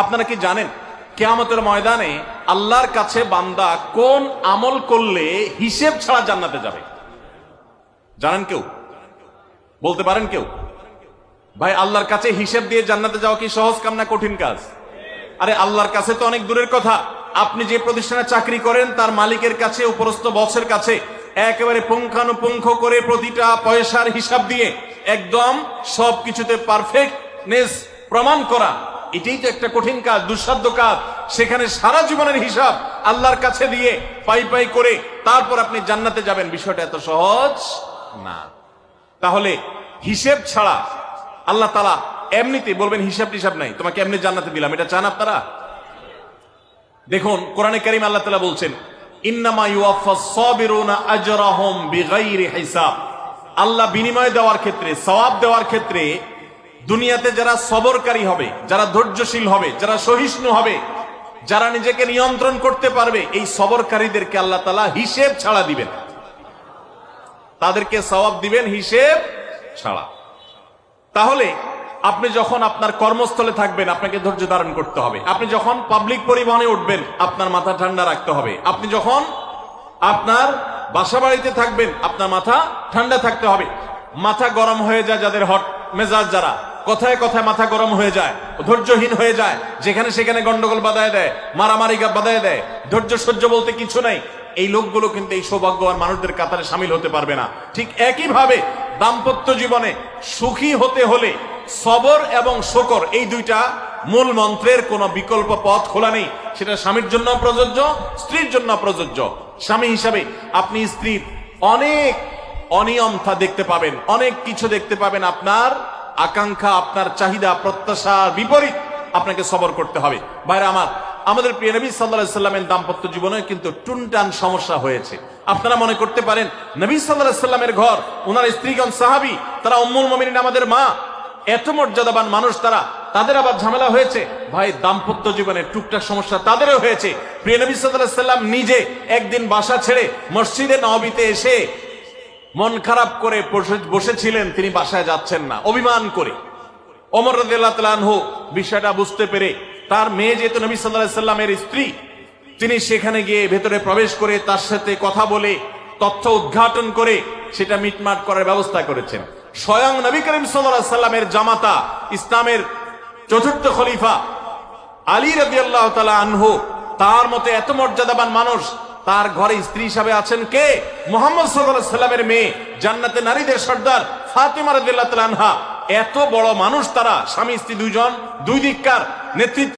আপনারা কি জানেন কিয়ামতের ময়দানে আল্লাহর কাছে বান্দা কোন আমল করলে হিসেব ছাড়া জান্নাতে যাবে? জানেন কেউ? বলতে পারেন কেউ? ভাই, আল্লাহর কাছে হিসেব দিয়ে জান্নাতে যাওয়া কি সহজ কাম না কঠিন কাজ? আরে আল্লাহর কাছে তো অনেক দূরের কথা। আপনি যে প্রতিষ্ঠানে চাকরি করেন তার মালিকের কাছে, উপরস্থ বসের কাছে একেবারে পুঙ্খানুপুঙ্খ করে প্রতিটা পয়সার হিসাব দিয়ে একদম সবকিছুতে পারফেক্টনেস প্রমাণ করা, এটাই তো একটা কঠিন কাজ, দুঃসাধ্য কাজ। সেখানে সারা জীবনের হিসাব আল্লাহর কাছে দিয়ে পাই পাই করে তারপর আপনি জান্নাতে যাবেন, বিষয়টা এত সহজ না। তাহলে হিসেব ছাড়া আল্লাহ তাআলা এমনিতে বলবেন হিসাব টিসাব নাই, তোমাকে এমনি জান্নাতে দিলাম, এটা চান আপনারা? দেখুন কোরআনে কারীম আল্লাহ তাআলা বলছেন ইন্নামা ইউওয়াফাস সাবিরুনা আজরাহুম বিগাইরি হিসাব। আল্লাহ বিনিময় দেওয়ার ক্ষেত্রে, সওয়াব দেওয়ার ক্ষেত্রে দুনিয়াতে যারা সবরকারী হবে, যারা ধৈর্যশীল হবে, যারা সহিষ্ণু হবে, যারা নিজেকে নিয়ন্ত্রণ করতে পারবে, এই সবরকারীদেরকে আল্লাহ তাআলা হিসেব ছাড়া দিবেন, তাদেরকে সওয়াব দিবেন হিসেব ছাড়া। তাহলে আপনি যখন আপনার কর্মস্থলে থাকবেন আপনাকে ধৈর্য ধারণ করতে হবে। আপনি যখন পাবলিক পরিবহনে উঠবেন আপনার মাথা ঠান্ডা রাখতে হবে। আপনি যখন আপনার বাসা বাড়িতে থাকবেন আপনার মাথা ঠান্ডা থাকতে হবে। মাথা গরম হয়ে যায় যাদের, হট মেজাজ যারা, কথায় কথায় মাথা গরম হয়ে যায়, ধৈর্যহীন হয়ে যায়, যেখানে সেখানে গন্ডগোল বাধায় দেয়, মারামারি বাধায় দেয়, ধৈর্য সহ্য বলতে কিছু নাই, এই লোকগুলো কিন্তু এই সৌভাগ্যবান মানুষদের কাতারে সামিল হতে পারবে না। ঠিক একইভাবে দাম্পত্য জীবনে সুখী হতে হলে সবর এবং শকর, এই দুইটা মূল মন্ত্রের কোনো বিকল্প পথ খোলা নেই। সেটা স্বামীর জন্য প্রযোজ্য, স্ত্রীর জন্য প্রযোজ্য। স্বামী হিসাবে আপনি স্ত্রীর অনেক অনিয়মতা দেখতে পাবেন, অনেক কিছু দেখতে পাবেন, আপনার আকাঙ্ক্ষা, আপনার চাহিদা, প্রত্যাশার বিপরীত, আপনাকে সবর করতে হবে। ভাইরা আমার, আমাদের প্রিয় নবী সাল্লাল্লাহু আলাইহি সাল্লামের দাম্পত্য জীবনে কিন্তু টুনটান সমস্যা হয়েছে। আপনারা মনে করতে পারেন নবী সাল্লাল্লাহু আলাইহি সাল্লামের ঘর, ওনার স্ত্রীগণ সাহাবী, তারা উম্মুল মুমিনিন আমাদের মা, এত মর্যাদাবান মানুষ তারা, তাদের আবার ঝামেলা হয়েছে। ভাই, দাম্পত্য জীবনে টুকটাক সমস্যা তাদেরও হয়েছে। প্রিয় নবী সাল্লাল্লাহু আলাইহি সাল্লাম নিজে একদিন বাসা ছেড়ে মসজিদে নববীতে এসে মন খারাপ করে বসেছিলেন, তিনি বাসায় যাচ্ছেন না, অভিমান করে। ওমর রাদিয়াল্লাহু তাআলা আনহু বিষয়টা বুঝতে পেরে, তার মেয়ে যেহেতু নবী সাল্লাল্লাহু আলাইহি সাল্লামের স্ত্রী, তিনি সেখানে গিয়ে ভেতরে প্রবেশ করে তার সাথে কথা বলে তথ্য উদ্ঘাটন করে সেটা মিটমাট করার ব্যবস্থা করেছেন। স্বয়ং নবী করিম সাল্লাল্লাহু আলাইহি সাল্লামের জামাতা, ইসলামের চতুর্থ খলিফা আলী রাদিয়াল্লাহু তাআলা আনহু, তার মতে এত মর্যাদাবান মানুষ, তার ঘরে স্ত্রী হিসাবে আছেন কে? মুহাম্মদ সাল্লাল্লাহু আলাইহি সাল্লামের মেয়ে, জান্নাতে নারীদের সর্দার ফাতিমা রাদিয়াল্লাহু তাআলা আনহা। এত বড় মানুষ তারা, স্বামী স্ত্রী দুইজন, দুই দিককার নেতৃত্ব।